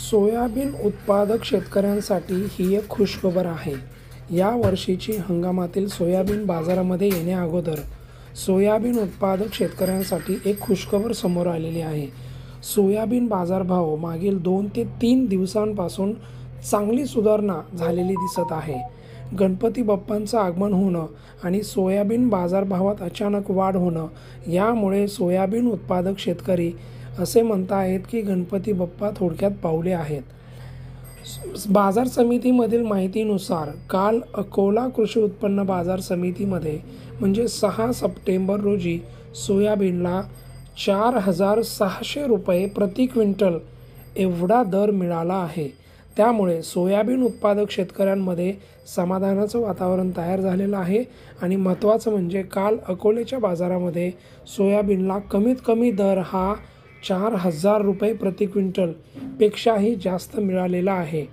Soybean उत्पादक शेतकऱ्यांसाठी ही एक खुशखबर आहे. या वर्षीची हंगामातील सोयाबीन बाजारामध्ये येण्याअगोदर सोयाबीन उत्पादक शेतकऱ्यांसाठी एक खुशखबर समोर आलेली आहे. सोयाबीन बाजारभाव मागील 2 ते 3 दिवसांपासून चांगली सुधारणा झालेली दिसत आहे. गणपती बाप्पांचं आगमन होणं आणि सोयाबीन बाजारभावात अचानक वाढ होणं यामुळे सोयाबीन उत्पादक शेतकरी असे म्हणत आहेत की गणपती बाप्पा थोडक्यात पावले आहेत. बाजार समितीमधील माहितीनुसार काल अकोला कृषी उत्पन्न बाजार समितीमध्ये म्हणजे 6 सप्टेंबर रोजी सोयाबीनला 4,600 रुपये प्रति क्विंटल एवढा दर मिळाला आहे. त्यामुळे सोयाबीन उत्पादक शेतकऱ्यांमध्ये समाधानाचं वातावरण तयार झालेलं आहे. आणि महत्त्वाचं म्हणजे काल अकोल्याच्या बाजारामध्ये सोयाबीनला कमीत कमी दर हा 4,000 रुपये प्रति क्विंटल पेक्षाही जास्त मिळालेला आहे.